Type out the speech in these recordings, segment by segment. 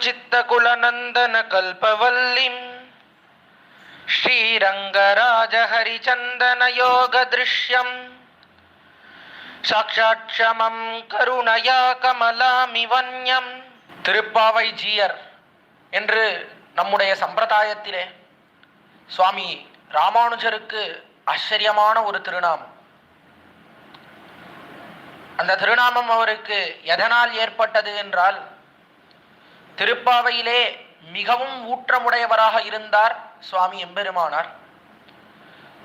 चित्तकुलनन्दन कल्पवल्लीं श्रीरङ्गराजहरिचन्दन योगदृश्यं साक्षाक्षमं करुणया कमलामिवन्यं. திருப்பாவை ஜீயர் என்று நம்முடைய சம்பிரதாயத்திலே சுவாமி ராமானுஜருக்கு ஆச்சரியமான ஒரு திருநாமம். அந்த திருநாமம் அவருக்கு எதனால் ஏற்பட்டது என்றால், திருப்பாவையிலே மிகவும் ஊற்றமுடையவராக இருந்தார் சுவாமி எம்பெருமானார்.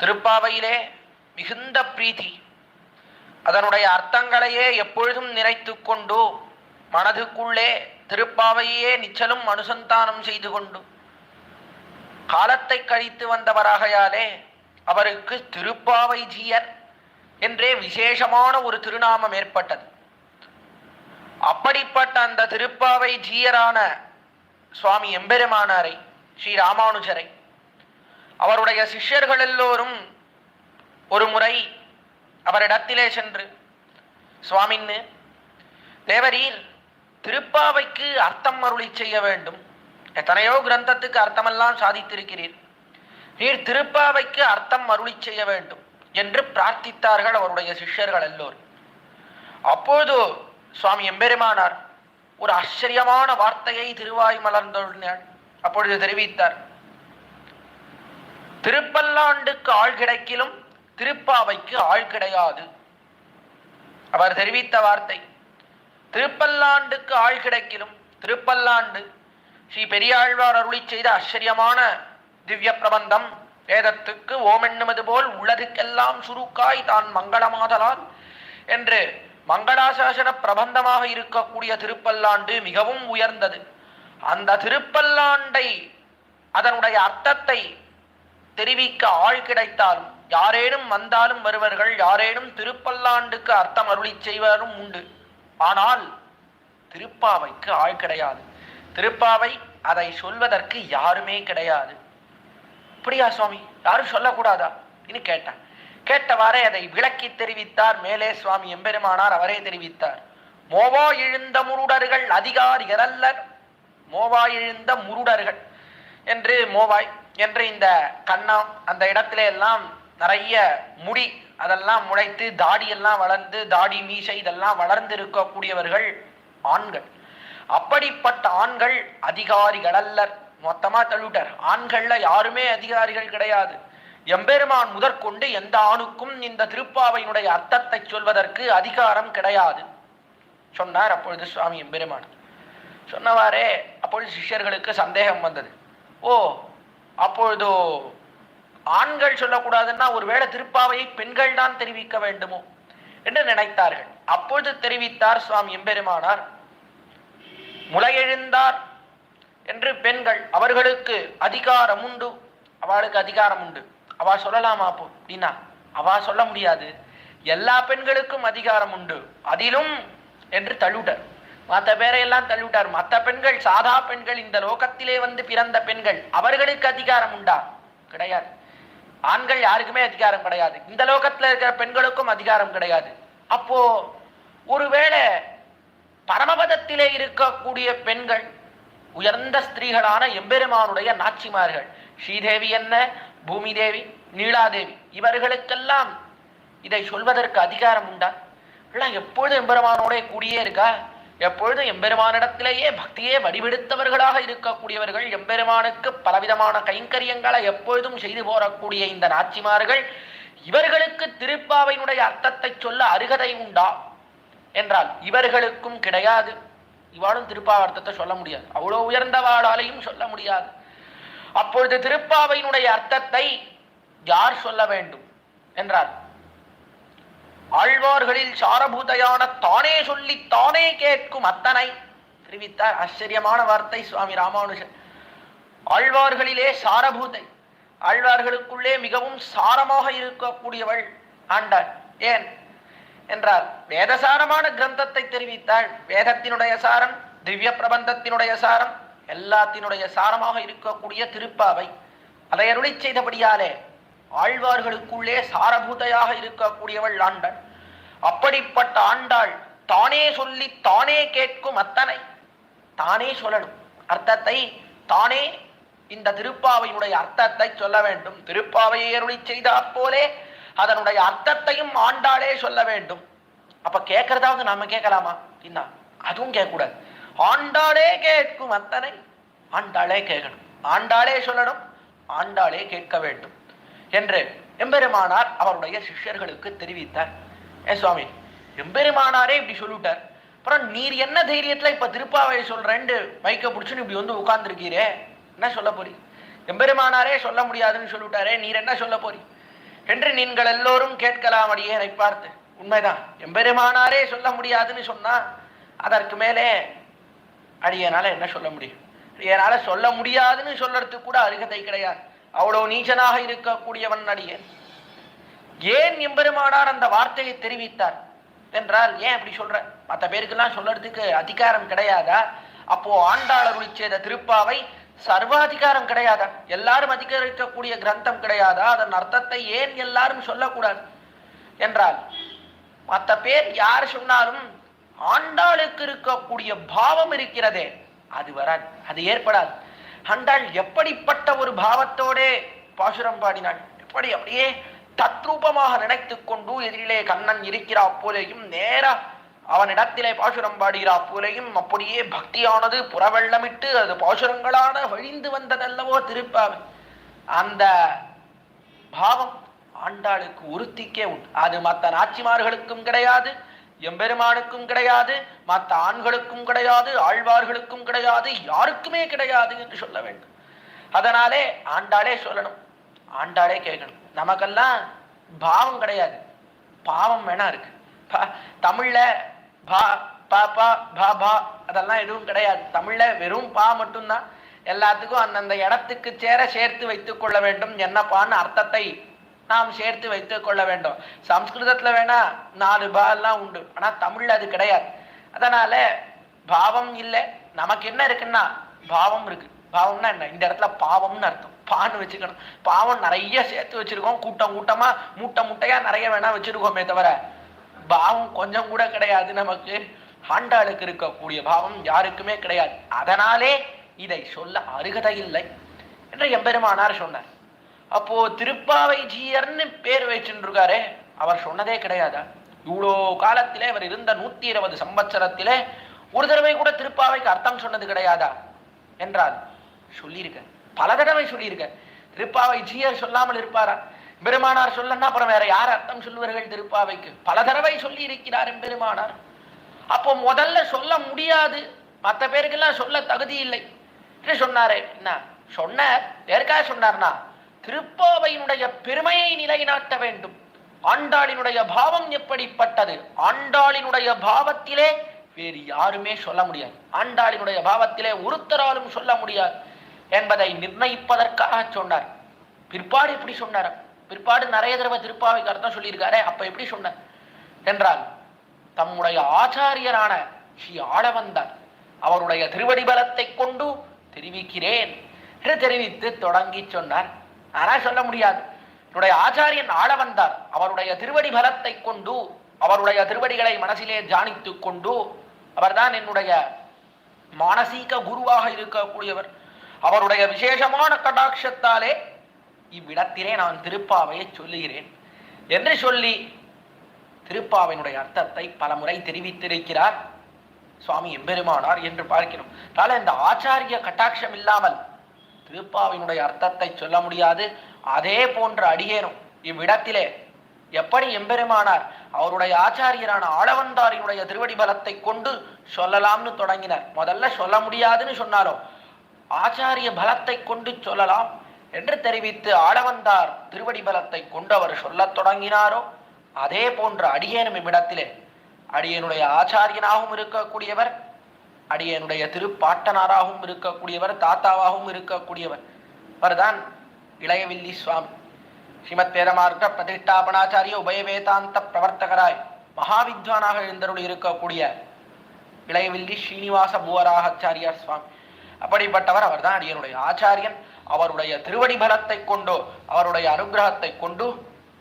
திருப்பாவையிலே மிகுந்த பிரீத்தி, அதனுடைய அர்த்தங்களையே எப்பொழுதும் நினைத்து கொண்டு மனதுக்குள்ளே திருப்பாவையே நிச்சலும் அனுசந்தானம் செய்து கொண்டு காலத்தை கழித்து வந்தவராகையாலே அவருக்கு திருப்பாவை ஜீயர் என்றே விசேஷமான ஒரு திருநாமம் ஏற்பட்டது. அப்படிப்பட்ட அந்த திருப்பாவை ஜீயரான சுவாமி எம்பெருமானாரை, ஸ்ரீ ராமானுஜரை, அவருடைய சிஷ்யர்கள் எல்லோரும் ஒரு முறை அவரிடத்திலே சென்று, சுவாமின்னு தேவரீர் திருப்பாவைக்கு அர்த்தம் அருளி செய்ய வேண்டும், எத்தனையோ கிரந்தத்துக்கு அர்த்தமெல்லாம் சாதித்திருக்கிறீர், நீர் திருப்பாவைக்கு அர்த்தம் அருளி செய்ய வேண்டும் என்று பிரார்த்தித்தார்கள் அவருடைய சிஷ்யர்கள் எல்லோரும். அப்போது சுவாமி எம்பெருமானார் ஒரு ஆச்சரியமான வார்த்தையை திருவாய் மலர்ந்தொழினார். அப்பொழுது தெரிவித்தார், திருப்பல்லாண்டுக்கு ஆள் கிடைக்கிலும் திருப்பாவைக்கு ஆள் கிடையாது. அவர் தெரிவித்த வார்த்தை, திருப்பல்லாண்டுக்கு ஆள் கிடைக்கிலும், திருப்பல்லாண்டு ஸ்ரீ பெரியாழ்வார் அருளி செய்த ஆச்சரியமான திவ்ய பிரபந்தம், வேதத்துக்கு ஓமென்னுவது போல் உள்ளதுக்கெல்லாம் சுருக்காய் தான் மங்களமாதலால் என்று மங்களாசாசன பிரபந்தமாக இருக்கக்கூடிய திருப்பல்லாண்டு மிகவும் உயர்ந்தது. அந்த திருப்பல்லாண்டை, அதனுடைய அர்த்தத்தை தெரிவிக்க ஆள் கிடைத்தாலும், யாரேனும் வந்தாலும் வருவர்கள், யாரேனும் திருப்பல்லாண்டுக்கு அர்த்தம் அருளி செய்வரும் உண்டு. ஆனால் திருப்பாவைக்கு ஆள் கிடையாது. திருப்பாவை அதை சொல்வதற்கு யாருமே கிடையாது. அப்படியா சுவாமி, யாரும் சொல்லக்கூடாதா என்று கேட்டான். கேட்டவாறே அதை விளக்கி தெரிவித்தார் மேலே சுவாமி எம்பெருமானார். அவரே தெரிவித்தார், மோவா எழுந்த முருடர்கள் அதிகாரிகள் அல்லர், மோவா எழுந்த முருடர்கள் என்று, மோவாய் என்று இந்த கண்ணம் அந்த இடத்துல எல்லாம் நிறைய முடி அதெல்லாம் முளைத்து தாடியெல்லாம் வளர்ந்து, தாடி மீசை இதெல்லாம் வளர்ந்து இருக்கக்கூடியவர்கள் ஆண்கள். அப்படிப்பட்ட ஆண்கள் அதிகாரிகள் அல்லர். மொத்தமா தள்ளிட்டார், ஆண்கள்ல யாருமே அதிகாரிகள் கிடையாது. எம்பெருமான் முதற்கொண்டு எந்த ஆணுக்கும் இந்த திருப்பாவையினுடைய அர்த்தத்தை சொல்வதற்கு அதிகாரம் கிடையாது சொன்னார். அப்பொழுது சுவாமி எம்பெருமான் சொன்னவாறே அப்பொழுது சிஷ்யர்களுக்கு சந்தேகம் வந்தது. ஓ, அப்பொழுது ஆண்கள் சொல்லக்கூடாதுன்னா ஒருவேளை திருப்பாவையை பெண்கள் தான் தெரிவிக்க வேண்டுமோ என்று நினைத்தார்கள். அப்பொழுது தெரிவித்தார் சுவாமி எம்பெருமானார், முளையெழுந்தார் என்று பெண்கள், அவர்களுக்கு அதிகாரம் உண்டு, அவளுக்கு அதிகாரம் உண்டு. அவ சொல்லலாமா அப்போ அப்படின்னா அவ சொல்ல முடியாது, எல்லா பெண்களுக்கும் அதிகாரம் உண்டு அதிலும் என்று தள்ளுட்டார். மற்ற பேரையெல்லாம் தள்ளுட்டார். மற்ற பெண்கள் சாதா பெண்கள், இந்த லோகத்திலே வந்து பிறந்த பெண்கள், அவர்களுக்கு அதிகாரம் உண்டா? கிடையாது. ஆண்கள் யாருக்குமே அதிகாரம் கிடையாது. இந்த லோகத்தில் இருக்கிற பெண்களுக்கும் அதிகாரம் கிடையாது. அப்போ ஒருவேளை பரமபதத்திலே இருக்கக்கூடிய பெண்கள், உயர்ந்த ஸ்திரீகளான எம்பெருமானுடைய நாச்சிமார்கள், ஸ்ரீதேவி என்ன, பூமி தேவி, நீலாதேவி, இவர்களுக்கெல்லாம் இதை சொல்வதற்கு அதிகாரம் உண்டா? எல்லாம் எப்பொழுதும் எம்பெருமானோட கூடியே இருக்கா? எப்பொழுதும் எம்பெருமானிடத்திலேயே பக்தியே வடிவெடுத்தவர்களாக இருக்கக்கூடியவர்கள், எம்பெருமானுக்கு பலவிதமான கைங்கரியங்களை எப்பொழுதும் செய்து போறக்கூடிய இந்த நாச்சிமார்கள், இவர்களுக்கு திருப்பாவையினுடைய அர்த்தத்தை சொல்ல அருகதை உண்டா என்றால் இவர்களுக்கும் கிடையாது. இவாளும் திருப்பாவை அர்த்தத்தை சொல்ல முடியாது, அவ்வளோ உயர்ந்தவாளாலையும் சொல்ல முடியாது. அப்பொழுது திருப்பாவையினுடைய அர்த்தத்தை யார் சொல்ல வேண்டும் என்றால், ஆழ்வார்களில் சாரபூதையான தானே சொல்லி தானே கேட்கும் அத்தனை தெரிவித்தார். ஆச்சரியமான வார்த்தை சுவாமி ராமானுஜர். ஆழ்வார்களிலே சாரபூதை, ஆழ்வார்களுக்குள்ளே மிகவும் சாரமாக இருக்கக்கூடியவள் ஆண்டாள். ஏன் என்றால் வேதசாரமான கிரந்தத்தை தெரிவித்தாள். வேதத்தினுடைய சாரம், திவ்ய பிரபந்தத்தினுடைய சாரம், எல்லாத்தினுடைய சாரமாக இருக்கக்கூடிய திருப்பாவை, அதை அருளி செய்தபடியாலே ஆழ்வார்களுக்குள்ளே சாரபூதையாக இருக்கக்கூடியவள் ஆண்டாள். அப்படிப்பட்ட ஆண்டாள் தானே சொல்லி தானே கேட்கும் அத்தனை, தானே சொல்லணும். அர்த்தத்தை தானே இந்த திருப்பாவையினுடைய அர்த்தத்தை சொல்ல வேண்டும். திருப்பாவையை அருளி செய்தா போலே அதனுடைய அர்த்தத்தையும் ஆண்டாளே சொல்ல வேண்டும். அப்ப கேட்கறதாவது நாம கேட்கலாமா? என்ன அதுவும் கேட்கக்கூடாது. ஆண்டாளே கேட்கும் அத்தனை ஆண்டாளே கேட்கணும், ஆண்டாளே சொல்லணும், ஆண்டாளே கேட்க வேண்டும் என்று எம்பெருமானார் அவருடைய சிஷ்யர்களுக்கு தெரிவித்தார். சுவாமி, எம்பெருமானாரே இப்படி சொல்லிவிட்டார், அப்புறம் நீர் என்ன தைரியத்துல இப்ப திருப்பாவை சொல்றேன்னு மைக்க பிடிச்சுன்னு இப்படி வந்து உட்கார்ந்துருக்கீரே, என்ன சொல்ல போறீ? எம்பெருமானாரே சொல்ல முடியாதுன்னு சொல்லிவிட்டாரே, நீர் என்ன சொல்ல போறீ என்று நீங்கள் எல்லோரும் கேட்கலாம் அடியேனை பார்த்து. உண்மைதான், எம்பெருமானாரே சொல்ல முடியாதுன்னு சொன்னா அதற்கு மேலே அடியனால என்ன சொல்ல முடியும்? அடியனால சொல்ல முடியாதுன்னு சொல்றதுக்கு கூட அருகதை கிடையாது. அவ்வளவு நீச்சனாக இருக்கக்கூடியவன் அடியேன். ஏன் எம்பெருமானார் அந்த வார்த்தையை தெரிவித்தார் என்றால், ஏன் அப்படி சொல்ற? மற்ற பேருக்கெல்லாம் சொல்றதுக்கு அதிகாரம் கிடையாதா? அப்போ ஆண்டாள் அருளி செய்த திருப்பாவை சர்வாதிகாரம் கிடையாதா? எல்லாரும் அதிகரிக்கக்கூடிய கிரந்தம் கிடையாதா? அதன் அர்த்தத்தை ஏன் எல்லாரும் சொல்லக்கூடாது என்றால், மற்ற பேர் யார் சொன்னாலும் ஆண்டாளுக்கு இருக்கக்கூடிய பாவம் இருக்கிறதே அது வராது, அது ஏற்படாது. ஆண்டாள் எப்படிப்பட்ட ஒரு பாவத்தோட பாசுரம் பாடினாள், எப்படி அப்படியே தத்ரூபமாக நினைத்து கொண்டு எதிரிலே கண்ணன் இருக்கிறா போலேயும் நேரா அவனிடத்திலே பாசுரம் பாடுகிறா போலேயும் அப்படியே பக்தியானது புறவெள்ளமிட்டு அது பாசுரங்களான வழிந்து வந்ததல்லவோ திருப்பாவை. அந்த பாவம் ஆண்டாளுக்கு ஒருத்திக்கே உண்டு. அது மற்ற நாச்சிமார்களுக்கும் கிடையாது, எம்பெருமானுக்கும் கிடையாது, மற்ற ஆண்களுக்கும் கிடையாது, ஆழ்வார்களுக்கும் கிடையாது, யாருக்குமே கிடையாது என்று சொல்ல வேண்டும். அதனாலே ஆண்டாளே சொல்லணும், ஆண்டாளே கேட்கணும். நமக்கெல்லாம் பாவம் கிடையாது, பாவம் வேணா இருக்கு. தமிழ்ல பா பா பா பா பா அதெல்லாம் எதுவும் கிடையாது. தமிழ்ல வெறும் பா மட்டும்தான். எல்லாத்துக்கும் அந்தந்த இடத்துக்கு சேர சேர்த்து வைத்துக் கொள்ள வேண்டும். என்னப்பான்னு அர்த்தத்தை நாம் சேர்த்து வைத்துக் கொள்ள வேண்டும். சம்ஸ்கிருதத்துல வேணா 4 பா எல்லாம் உண்டு, ஆனா தமிழ்ல அது கிடையாது. அதனால பாவம் இல்லை. நமக்கு என்ன இருக்குன்னா பாவம் இருக்கு. பாவம்னா என்ன? இந்த இடத்துல பாவம்னு அர்த்தம், பான்னு வச்சுக்கணும். பாவம் நிறைய சேர்த்து வச்சிருக்கோம், கூட்டம் கூட்டமா மூட்டை மூட்டையா நிறைய வேணா வச்சிருக்கோமே தவிர பாவம் கொஞ்சம் கூட கிடையாது நமக்கு. ஆண்டாளுக்கு இருக்கக்கூடிய பாவம் யாருக்குமே கிடையாது. அதனாலே இதை சொல்ல அருகதை இல்லை என்று எம்பெருமானார் சொன்னார். அப்போ திருப்பாவை ஜீயர்னு பேர் வச்சுருக்காரே, அவர் சொன்னதே கிடையாதா? இவ்வளோ காலத்திலே அவர் இருந்த 120 சம்பத்சரத்திலே ஒரு தடவை கூட திருப்பாவைக்கு அர்த்தம் சொன்னது கிடையாதா என்றால் சொல்லியிருக்க, பல தடவை சொல்லியிருக்க. திருப்பாவை ஜீயர் சொல்லாமல் இருப்பாரா? பெருமானார் சொல்லன்னா அப்புறம் வேற யார் அர்த்தம் சொல்லுவார்கள் திருப்பாவைக்கு? பல தடவை சொல்லி இருக்கிறார் பெருமானார். அப்போ முதல்ல சொல்ல முடியாது, மற்ற பேருக்கெல்லாம் சொல்ல தகுதி இல்லை என்று சொன்னாரே. என்ன சொன்னார்? யாருக்காக சொன்னார்னா, திருப்பாவையினுடைய பெருமையை நிலைநாட்ட வேண்டும். ஆண்டாளினுடைய பாவம் எப்படிப்பட்டது, ஆண்டாளினுடைய பாவத்திலே வேறு யாருமே சொல்ல முடியாது, ஆண்டாளினுடைய பாவத்திலே ஒருத்தராலும் சொல்ல முடியாது என்பதை நிர்ணயிப்பதற்காக சொன்னார். பிற்பாடு எப்படி சொன்னார்? பிற்பாடு நிறைய தடவை திருப்பாவைக்கு அர்த்தம் சொல்லியிருக்காரே, அப்ப எப்படி சொன்னார் என்றால், தம்முடைய ஆச்சாரியரான ஸ்ரீ ஆளவந்தார் அவருடைய திருவடி பலத்தை கொண்டு தெரிவிக்கிறேன் என்று தெரிவித்து தொடங்கி சொன்னார். ஆனா சொல்ல முடியாது. என்னுடைய ஆச்சாரியன் ஆளவந்தார் அவருடைய திருவடி பலத்தை கொண்டு, அவருடைய திருவடிகளை மனசிலே தியானித்து கொண்டு, அவர்தான் என்னுடைய மானசீக குருவாக இருக்கக்கூடியவர். அவருடைய விசேஷமான கடாட்சத்தாலே இவ்விடத்திலே நான் திருப்பாவையை சொல்லுகிறேன் என்று சொல்லி திருப்பாவையினுடைய அர்த்தத்தை பல முறை தெரிவித்திருக்கிறார் சுவாமி எம்பெருமானார் என்று பார்க்கிறோம். அதனால இந்த ஆச்சாரிய கட்டாட்சம் இல்லாமல் திருப்பாவையினுடைய அர்த்தத்தை சொல்ல முடியாது. அதே போன்ற அடியேனும் இவ்விடத்திலே எப்படி எம்பெருமானார் அவருடைய ஆச்சாரியரான ஆளவந்தாரினுடைய திருவடி பலத்தை கொண்டு சொல்லலாம்னு தொடங்கினார். முதல்ல சொல்ல முடியாதுன்னு சொன்னாலும் ஆச்சாரிய பலத்தை கொண்டு சொல்லலாம் என்று தெரிவித்து ஆளவந்தார் திருவடி பலத்தை கொண்டு அவர் சொல்லத் தொடங்கினாரோ, அதே போன்ற அடியேனும் இவ்விடத்திலே அடியனுடைய ஆச்சாரியனாகவும் இருக்கக்கூடியவர், அடியனுடைய திருப்பாட்டனாராகவும் இருக்கக்கூடியவர், தாத்தாவாகவும் இருக்கக்கூடியவர் அவர்தான் இளையவில்லி சுவாமி. ஸ்ரீமத் வேதமார்க்க பிரதிஷ்டாபனாச்சாரிய உபய வேதாந்த பிரவர்த்தகராய் மகாவித்வானாக எழுந்தருள் இருக்கக்கூடிய இளையவில்லி ஸ்ரீனிவாச பூவராகாச்சாரியார் சுவாமி. அப்படிப்பட்டவர் அவர்தான் அடியனுடைய ஆச்சாரியன். அவருடைய திருவடி பலத்தை கொண்டு, அவருடைய அனுகிரகத்தை கொண்டு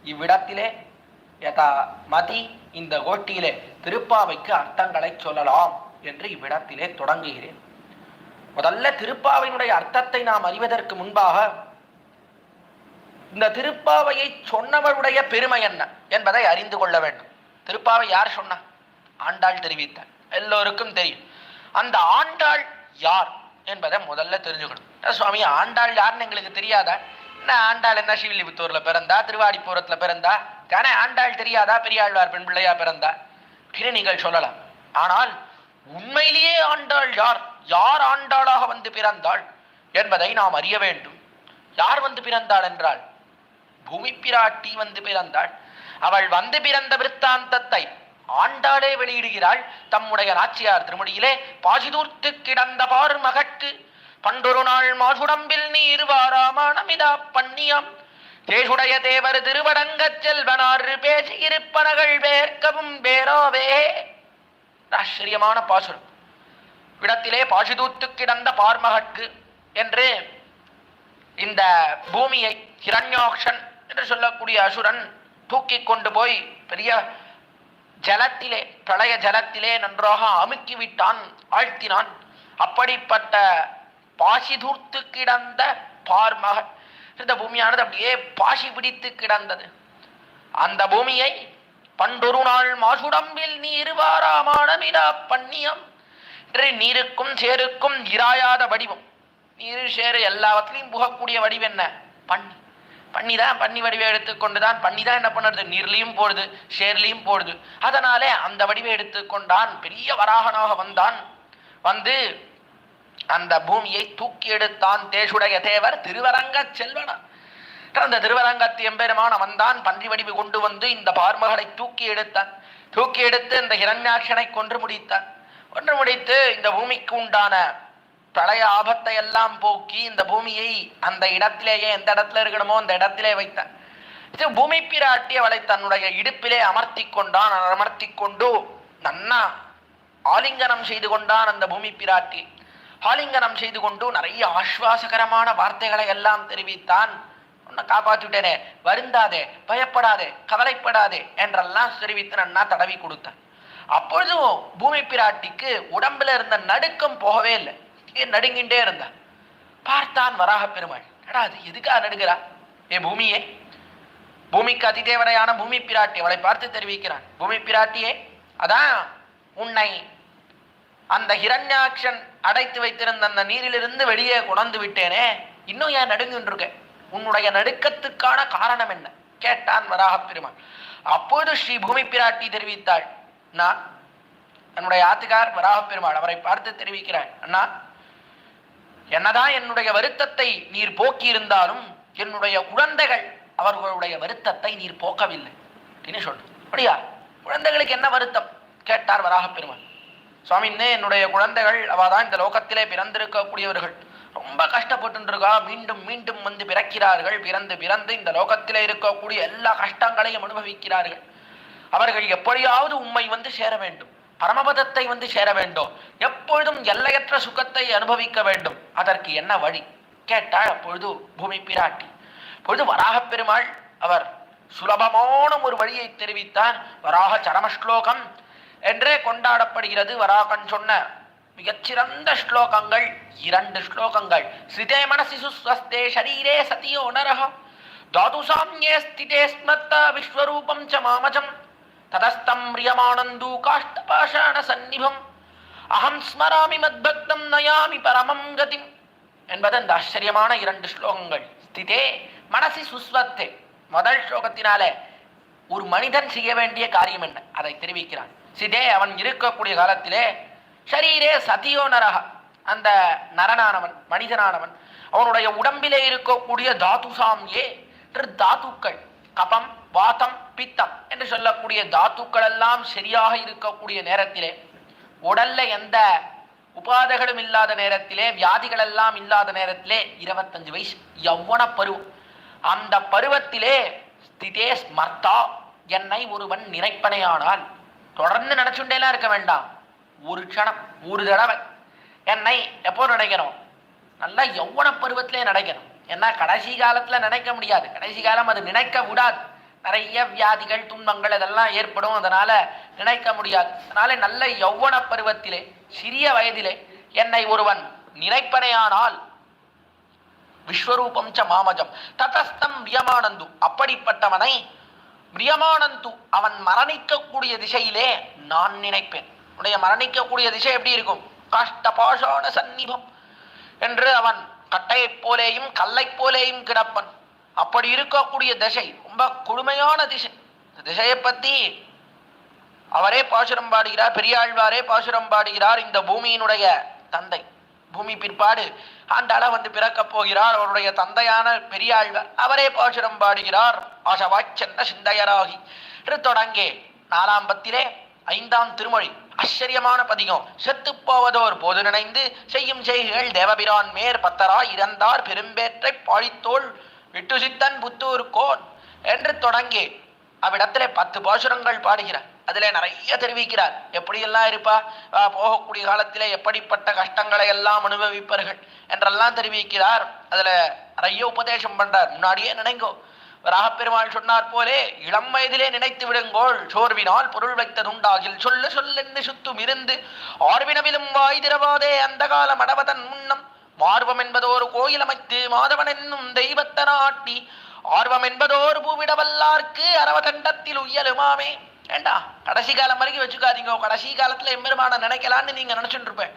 இவ்விடத்திலே யதா மதி இந்த கோட்டியிலே திருப்பாவைக்கு அர்த்தங்களை சொல்லலாம் என்று இவ்விடத்திலே தொடங்குகிறேன். முதல்ல திருப்பாவையினுடைய அர்த்தத்தை நாம் அறிவதற்கு முன்பாக இந்த திருப்பாவையை சொன்னவருடைய பெருமை என்ன என்பதை அறிந்து கொள்ள வேண்டும். திருப்பாவை யார் சொன்னா? ஆண்டாள் தெரிவித்தார். எல்லோருக்கும் தெரியும். அந்த ஆண்டாள் யார் என்பதை முதல்ல தெரிஞ்சுக்கணும். சுவாமி, ஆண்டாள் யாருன்னு எங்களுக்கு தெரியாதா? என்ன ஆண்டாள் என்ன ஸ்ரீவில்லிபுத்தூர்ல பிறந்தா, திருவாடிப்புறத்துல பிறந்தா, தானே ஆண்டாள் தெரியாதா? பெரியாழ்வார் பெண் பிள்ளையா பிறந்தா என்று நீங்கள் சொல்லலாம். ஆனால் உண்மையிலேயே ஆண்டாள் யார், யார் ஆண்டாளாக வந்து பிறந்தாள் என்பதை நாம் அறிய வேண்டும். யார் வந்து பிறந்தாள் என்றால் பூமி பிராட்டி வந்து பிறந்தாள். அவள் வந்து பிறந்த விற்த்தாந்தத்தை ஆண்டாளே வெளியிடுகிறாள் தம்முடைய நாச்சியார் திருமொழியிலே. பாசிதூர்த்து கிடந்த பார் மகட்டு பண்டொரு நாள் மாசுடம்பில் நீர் வாராமானமிதா பண்ணியாம் தேசுடைய தேவர் திருவடங்கச் செல்வனார் பேசியிருப்பனகள் வேர்க்கவும் வேறாவே. ஆச்சரியமான பாசுரம். இடத்திலே பாசிதூத்து கிடந்த பார்மகற்கு என்று இந்த பூமியை ஹிரண்யாக்ஷன் என்று சொல்லக்கூடிய அசுரன் தூக்கி கொண்டு போய் பெரிய ஜலத்திலே, பிரளய ஜலத்திலே நன்றாக அமுக்கி விட்டான், ஆழ்த்தினான். அப்படிப்பட்ட பாசிதூர்த்து கிடந்த பார்மகன் இந்த பூமியானது அப்படியே பாசி பிடித்து கிடந்தது. அந்த பூமியை பண்டொரு நாள் மாசுடம்பில் நீர் வாராமானமிடா பண்ணியம் என்று நீருக்கும் சேருக்கும் இராயாத வடிவம், நீர் சேரு எல்லாவற்றிலையும் புகக்கூடிய வடிவம் என்ன? பண்ணி. பண்ணிதான் பண்ணி வடிவை எடுத்துக்கொண்டுதான் பண்ணிதான் என்ன பண்ணுறது? நீர்லையும் போடுது, ஷேர்லையும் போடுது. அதனாலே அந்த வடிவை எடுத்துக்கொண்டான். பெரிய வராகனாக வந்தான். வந்து அந்த பூமியை தூக்கி எடுத்தான். தேசுடைய தேவர் திருவரங்க செல்வனா, அந்த திருவரங்கத்து எம்பெருமான வந்தான். பன்றி வடிவு கொண்டு வந்து இந்த பார்மகளை தூக்கி எடுத்தான். தூக்கி எடுத்து இந்த ஹிரண்யாட்சனை கொன்று முடித்தான். கொன்று முடித்து இந்த பூமிக்கு உண்டான பிரளய ஆபத்தை எல்லாம் போக்கி இந்த பூமியை அந்த இடத்திலேயே, எந்த இடத்துல இருக்கணுமோ அந்த இடத்திலே வைத்தான். பூமி பிராட்டி அவளை தன்னுடைய இடுப்பிலே அமர்த்தி கொண்டான். அமர்த்தி கொண்டு நன்னா ஆலிங்கனம் செய்து கொண்டான். அந்த பூமி பிராட்டி ஆலிங்கனம் செய்து கொண்டு நிறைய ஆஸ்வாசகரமான வார்த்தைகளை எல்லாம் தெரிவித்தான். உன்னை காப்பாற்றிவிட்டேனே, வருந்தாதே, பயப்படாதே, கவலைப்படாதே என்றெல்லாம் தெரிவித்து நன்னா தடவி கொடுத்தான். அப்பொழுதும் பூமி பிராட்டிக்கு உடம்புல இருந்த நடுக்கம் போகவே இல்லை. நடுங்கின்றே இருந்தான். பார்த்தான் வராக பெருமாள். எடா அது எதுக்காக நடுகிறா? ஏ பூமியே, பூமிக்கு அதிதேவரையான பூமி பிராட்டி அவளை பார்த்து தெரிவிக்கிறான். பூமி பிராட்டியே, அதான் உன்னை அந்த ஹிரண்யாக்ஷன் அடைத்து வைத்திருந்த அந்த நீரிலிருந்து வெளியே கொண்டு விட்டேனே, இன்னும் ஏன் நடுங்கின்றிருக்க? உன்னுடைய நடுக்கத்துக்கான காரணம் என்ன கேட்டான் வராக பெருமாள். அப்போது ஸ்ரீ பூமி பிராட்டி தெரிவித்தாள். நான் என்னுடைய ஆத்துக்கார் வராக பெருமாள் அவரை பார்த்து தெரிவிக்கிறாள். அண்ணா, என்னதான் என்னுடைய வருத்தத்தை நீர் போக்கி இருந்தாலும் என்னுடைய குழந்தைகள் அவர்களுடைய வருத்தத்தை நீர் போக்கவில்லை அப்படின்னு சொல்ற. அப்படியா? குழந்தைகளுக்கு என்ன வருத்தம் கேட்டார் வராக பெருமாள். சுவாமி, இன்னே என்னுடைய குழந்தைகள் அவதான் இந்த லோகத்திலே பிறந்திருக்கக்கூடியவர்கள், ரொம்ப கஷ்டப்பட்டு இருக்கா. மீண்டும் மீண்டும் வந்து பிறக்கிறார்கள். பிறந்து பிறந்து இந்த லோகத்திலே இருக்கக்கூடிய எல்லா கஷ்டங்களையும் அனுபவிக்கிறார்கள். அவர்கள் எப்படியாவது உம்மை வந்து சேர வேண்டும், பரமபதத்தை வந்து சேர வேண்டும், எப்பொழுதும் எல்லையற்ற சுகத்தை அனுபவிக்க வேண்டும். அதற்கு என்ன வழி கேட்டாள். அப்பொழுது பூமி பிராட்டி, பொழுது வராக பெருமாள் அவர் சுலபமான ஒரு வழியை தெரிவித்தார். வராக சரமஸ்லோகம் என்றே கொண்டாடப்படுகிறது. வராகன் சொன்ன மிகச்சிறந்த ஸ்லோகங்கள் 2 ஸ்லோகங்கள். ஸ்ரிதே மனசி சுஸ்வஸ்தே ஷரீரே சதியோ நரஹ தாது சாம்யே ஸ்திதே ஸ்மர்த்த விஸ்வரூபம் ச மாமஜம் ததஸ்தம் ரியமானந்து காஷ்டபாஷாண சந்நிபம் அகம் ஸ்மராமி மத்பக்தம் நயாமி பரமம் கதிம் என்பது அந்த ஆச்சரியமான 2 ஸ்லோகங்கள். ஸ்திதே மனசி சுஸ்வத்தே, முதல் ஸ்லோகத்தினாலே ஒரு மனிதன் செய்ய வேண்டிய காரியம் என்ன அதை தெரிவிக்கிறான். சிதே, அவன் இருக்கக்கூடிய காலத்திலே, ஷரீரே சதியோ நரஹ, அந்த நரனானவன், மனிதனானவன், அவனுடைய உடம்பிலே இருக்கக்கூடிய தாது சாம்யே என்று தாத்துக்கள், கபம், வாதம், பித்தம் என்று சொல்லக்கூடிய தாத்துக்கள் எல்லாம் சரியாக இருக்கக்கூடிய நேரத்திலே, உடல்ல எந்த உபாதைகளும் இல்லாத நேரத்திலே, வியாதிகள் எல்லாம் இல்லாத நேரத்திலே, 25 வயசு யௌவன பருவம். அந்த பருவத்திலே ஸ்திதே ஸ்மர்த்தா, என்னை ஒருவன் நினைப்பனையானால், தொடர்ந்து நினைச்சுட்டேலாம் இருக்க வேண்டாம், ஒரு க்ஷணம், ஒரு தடவை என்னை எப்போ நினைக்கணும்? நல்லா யௌவன பருவத்திலே நினைக்கணும். ஏன்னா கடைசி காலத்துல நினைக்க முடியாது, கடைசி காலம் அது நினைக்க விடாது. நிறைய வியாதிகள், துன்பங்கள் இதெல்லாம் ஏற்படும், அதனால நினைக்க முடியாது. அதனால நல்ல யௌவன பருவத்திலே, சிறிய வயதிலே என்னை ஒருவன் நினைப்பனையானால் விஸ்வரூபம் ச மாமஜம் ததஸ்தம் வியமானந்து, அப்படிப்பட்டவனை பிரியமானந்து அவன் மரணிக்கக்கூடிய திசையிலே நான் நினைப்பேன். உடைய மரணிக்கக்கூடிய திசை எப்படி இருக்கும்? காஷ்ட பாஷான சந்நிபம் என்று அவன் கட்டையைப் போலேயும் கல்லைப் போலேயும் கிடப்பன். அப்படி இருக்கக்கூடிய திசை ரொம்ப கொடுமையான திசை. திசையை பத்தி அவரே பாசுரம் பாடுகிறார், பெரியாழ்வாரே பாசுரம் பாடுகிறார். இந்த பூமியினுடைய தந்தை, பூமி பிற்பாடு ஆண்டாள வந்து பிறக்க போகிறார். அவருடைய தந்தையான பெரியாழ்வார் அவரே பாசுரம் பாடுகிறார். ஆசவாச்சென்ன சிந்தையராகி என்று தொடங்கே 4ஆம் பத்திலே 5ஆம் திருமொழி ஆச்சரியமான பதிகம். செத்து போவதோர் போது நினைந்து செய்யும் செய்கள் தேவபிரான் மேற் பத்தராய் இறந்தார் பெரும்பேற்றை பாழித்தோள் விட்டு சித்தன் புத்தூர் கோன் என்று தொடங்கி அவ்விடத்திலே 10 பாசுரங்கள் பாடுகிறார். அதிலே நிறைய தெரிவிக்கிறார். எப்படியெல்லாம் இருப்பா, போகக்கூடிய காலத்திலே எப்படிப்பட்ட கஷ்டங்களை எல்லாம் அனுபவிப்பார்கள் என்றெல்லாம் தெரிவிக்கிறார். அதுல நிறைய உபதேசம் பண்றார். முன்னாடியே நினைங்கோ, ராகப்பெருமாள் சொன்னார் போலே இளம் வயதிலே நினைத்து விடுங்கோள், சோர்வினால் பொருள் வைத்ததுண்டாகில் சொல்ல சொல்லென்று சுத்தும் இருந்து ஆர்வினவிலும் வாய் திரவாதே அந்த கால மடவதன் முன்னம் மார்வம் என்பதோர் கோயில் அமைத்து மாதவன் என்னும் தெய்வத்த நாட்டி ஆர்வம் என்பதோர் பூவிடவல்லார்க்கு அரவதண்டத்தில் உயலுமாமே. ஏண்டா கடைசி காலம் வரைக்கும் வச்சுக்காதீங்க. கடைசி காலத்துல எம்பெருமான நினைக்கலான்னு நீங்க நினைச்சுட்டு இருப்பேன்.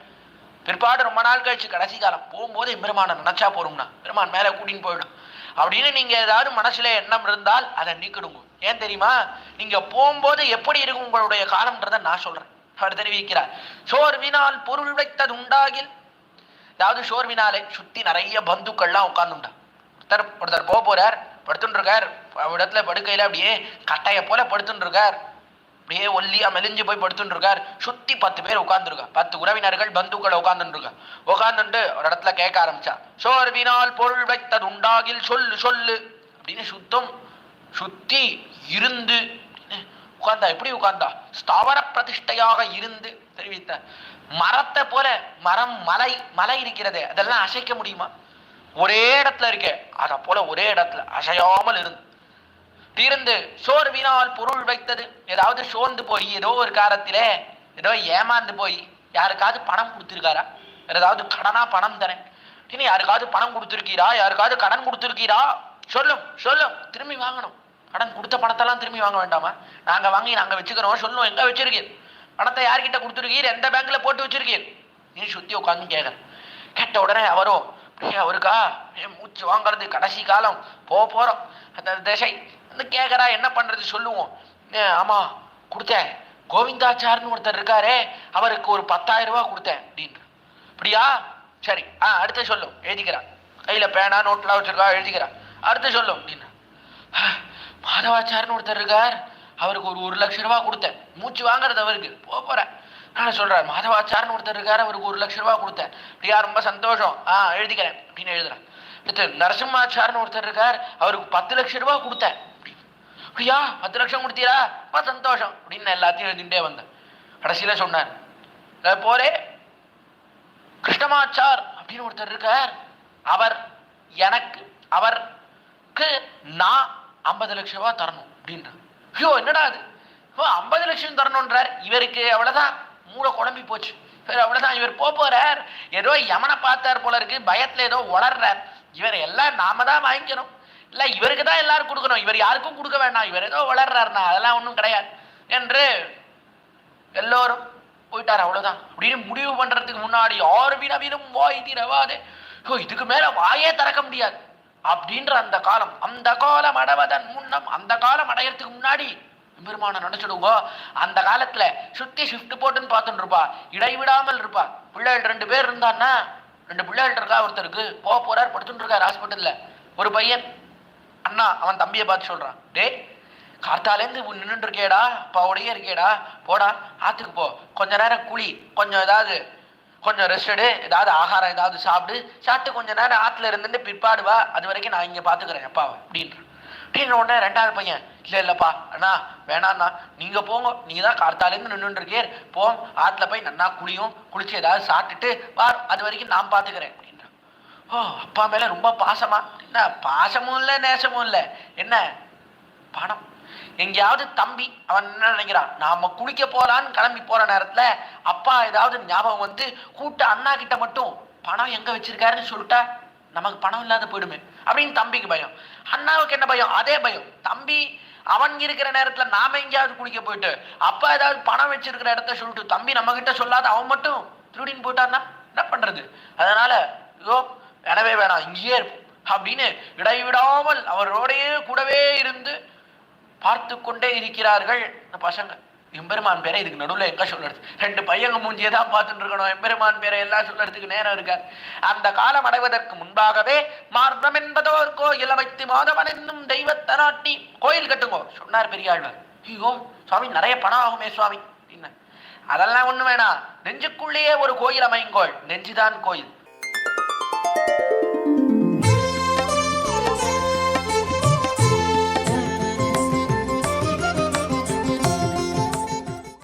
பிற்பாடு ரொம்ப நாள் கழிச்சு கடைசி காலம் போகும்போது எம்பெருமான நினைச்சா போறோம்னா பெருமான் மேல கூட்டின்னு போயிடும் அப்படின்னு நீங்க ஏதாவது மனசுல எண்ணம் இருந்தால் அதை நீக்கிடுங்க. ஏன் தெரியுமா? நீங்க போகும்போது எப்படி இருக்கும் உங்களுடைய காலம்ன்றத நான் சொல்றேன். அவர் தெரிவிக்கிறார். சோர்வினால் பொருள் வைத்தது உண்டாகில், அதாவது சோர்வினாலே சுத்தி நிறைய பந்துக்கள்லாம் உட்கார்ந்துண்டா. ஒருத்தர் போறார், படுத்துட்டு இருக்கார். இடத்துல படுக்கையில அப்படியே கட்டைய போல படுத்துட்டு இருக்கார். அப்படியே ஒல்லியா மெலிஞ்சு போய் படுத்துட்டு இருக்கார். சுத்தி 10 பேர் உட்கார்ந்துருக்கா. 10 உறவினர்கள் பந்துக்களை உட்கார்ந்துட்டு இருக்கா. உட்கார்ந்துட்டு ஒரு இடத்துல கேட்க ஆரம்பிச்சா, சோர்வினால் பொருள் வைத்தது உண்டாகில் சொல்லு சொல்லு அப்படின்னு சுத்தி இருந்து உட்கார்ந்தா. எப்படி உட்கார்ந்தா? ஸ்தாவர பிரதிஷ்டையாக இருந்து தெரிவித்த மரத்தை போல. மரம் மலை இருக்கிறதே, அதெல்லாம் அசைக்க முடியுமா? ஒரே இடத்துல இருக்கே, அத போல ஒரே இடத்துல அசையாமல் இருந்து சோர்வினால் பொருள் வைத்தது. ஏதாவது சோர்ந்து போய் ஏதோ ஒரு காலத்திலே ஏதோ ஏமாந்து போய் யாருக்காவது பணம் கொடுத்திருக்காரா? ஏதாவது கடனா பணம் தரேன், யாருக்காவது பணம் கொடுத்திருக்கீரா? யாருக்காவது கடன் கொடுத்திருக்கீரா? சொல்லும் திரும்பி வாங்கணும். கடன் கொடுத்த பணத்தெல்லாம் திரும்பி வாங்க வேண்டாமா? நாங்க வாங்கி நாங்க வச்சுக்கிறோம். சொல்லும் எங்க வச்சிருக்கீர் பணத்தை? யார்கிட்ட கொடுத்துருக்கீர்? எந்த பேங்க்ல போட்டு வச்சிருக்கீர்? நீ சுத்தி உட்காந்து கேட்ட உடனே அவருக்கா மூச்சு வாங்கறது. கடைசி காலம் போறோம். அந்த திசை வந்து கேட்கறா, என்ன பண்றது சொல்லுவோம். ஆமா கொடுத்தேன், கோவிந்தாச்சார்னு ஒருத்தர் இருக்காரே, அவருக்கு ஒரு 10,000 ரூபாய் கொடுத்தேன் அப்படின்ற. அப்படியா? சரி, அடுத்து சொல்லும். எழுதிக்கிறா, கையில பேனா நோட்லாம் வச்சிருக்கா, எழுதிக்கிறா. அடுத்து சொல்லும் அப்படின்னா, மாதவாச்சார்னு ஒருத்தர் இருக்கார், அவருக்கு ஒரு 1,00,000 ரூபாய் கொடுத்தேன். மூச்சு வாங்குறது அவருக்கு. போறேன். நான் சொல்றேன், மாதவாச்சார்னு ஒருத்தர் இருக்காரு, அவருக்கு 1,00,000 ரூபாய் கொடுத்தேன். அப்படியா? ரொம்ப சந்தோஷம், எழுதிக்கிறேன் அப்படின்னு எழுதுறேன். அடுத்து நரசிம்மாச்சார்னு ஒருத்தர் இருக்கார், அவருக்கு 10,00,000 ரூபாய் கொடுத்தேன். அப்படியா? 10 லட்சம் கொடுத்தீரா? ரொம்ப சந்தோஷம் அப்படின்னு எல்லாத்தையும் எழுதிட்டே வந்தேன். கடைசியில சொன்னார், போரே கிருஷ்ணமாச்சார் அப்படின்னு ஒருத்தர் இருக்கார், அவருக்கு நான் 50 லட்சம் ரூபாய் தரணும் அப்படின்ற. ஐயோ என்னடா அது, 50 லட்சம் தரணும்ன்றார். இவருக்கு அவ்வளவுதான், மூளை குழம்பி போச்சு. அவ்வளவுதான், இவர் போறார். ஏதோ யமனை பார்த்தார் போல இருக்கு, பயத்துல ஏதோ உளர்றார். இவர் எல்லாம் நாம தான் வாங்கிக்கணும், இல்ல இவருக்கு தான் எல்லாரும் கொடுக்கணும், இவர் யாருக்கும் கொடுக்க வேண்டாம், இவர் ஏதோ வளர்றாருனா அதெல்லாம் ஒன்றும் கிடையாது என்று எல்லோரும் போயிட்டார். அவ்வளவுதான் அப்படின்னு முடிவு பண்றதுக்கு முன்னாடி ஆர்வினவிலும் வாய் திரவாதே, இதுக்கு மேல வாயே திறக்க முடியாது அப்படின்ற அந்த காலம். அந்த காலம் அடைவதன் முன்னம், அந்த காலம் அடையறதுக்கு முன்னாடி பெருமான நினைச்சிடுங்க. அந்த காலத்துல சுத்தி ஷிஃப்ட் போட்டுன்னு பார்த்துட்டு இருப்பா, இடைவிடாமல் இருப்பா. பிள்ளைகள் 2 பேர் இருந்தான்னா, 2 பிள்ளைகள் இருக்கா, ஒருத்தருக்கு போறார், படுத்துட்டு இருக்கார் ஹாஸ்பிட்டல்ல. ஒரு பையன் அண்ணா அவன் தம்பியை பார்த்து சொல்றான், டே கார்த்தாலேருந்து நின்றுட்டு இருக்கேடா, அப்பாவோடையே இருக்கேடா, போடா ஆத்துக்கு போ, கொஞ்ச நேரம் குழி, கொஞ்சம் ரெஸ்ட் எடு, ஏதாவது ஆகாரம் ஏதாவது சாப்பிட்டு கொஞ்ச நேரம் ஆத்துல இருந்துட்டு பிற்பாடு வா, அது வரைக்கும் நான் இங்க பாத்துக்கிறேன் அப்பாவை அப்படின்னு உடனே 2வது பையன், இல்லப்பா அண்ணா வேணாண்ணா, நீங்க போங்க, நீங்க தான் கார்த்தாலேருந்து நின்றுட்டு இருக்கே, போ ஆத்துல போய் நன்னா குளிச்சு ஏதாவது சாப்பிட்டுட்டு வாரும், அது வரைக்கும் நான் பாத்துக்கிறேன் அப்படின்றான். அப்பா மேல ரொம்ப பாசமா? என்ன பாசமும் இல்லை நேசமும் இல்லை, என்ன பணம். எங்கேயாவது தம்பி அவன் என்ன நினைக்கிறான், நாம குளிக்க போலான்னு கிளம்பி போற நேரத்துல அப்பா ஏதாவது ஞாபகம் வந்து கூட்ட அண்ணா கிட்ட மட்டும் பணம் எங்க வச்சிருக்காருன்னு சொல்லிட்டா நமக்கு பணம் இல்லாத போயிடுமே அப்படின்னு தம்பிக்கு பயம். அண்ணாவுக்கு என்ன பயம்? அதே பயம். தம்பி அவன் இருக்கிற நேரத்துல நாம எங்கேயாவது குளிக்க போயிட்டு அப்பா ஏதாவது பணம் வச்சிருக்கிற இடத்த சொல்லிட்டு தம்பி நம்ம கிட்ட சொல்லாத அவன் மட்டும் திருடின்னு போயிட்டான்னா என்ன பண்றது? அதனால ஐயோ வேணவே வேணாம், இங்கேயே இருப்போம் அப்படின்னு இடைவிடாமல் அவரோடையே கூடவே இருந்து பார்த்து கொண்டே இருக்கிறார்கள் இந்த பசங்க. எம்பெருமான் பேரை இதுக்கு நடுவில் எங்க சொல்றது? ரெண்டு பையங்க மூஞ்சியை தான் பார்த்துட்டு இருக்கணும், எம்பெருமான் பேரை எல்லாம் சொல்றதுக்கு நேரம் இருக்காது. அந்த காலம் அடைவதற்கு முன்பாகவே மார்க்கம் என்பதோர் கோயில் அமைத்து மாதவன் என்னும் தெய்வத்தை நாட்டி கோயில் கட்டுங்கோ சொன்னார் பெரியாழ்வார். ஐயோ சுவாமி நிறைய பணம் ஆகுமே சுவாமி என்ன? அதெல்லாம் ஒண்ணு வேணாம், நெஞ்சுக்குள்ளேயே ஒரு கோயில் அமைங்கோள், நெஞ்சுதான் கோயில்.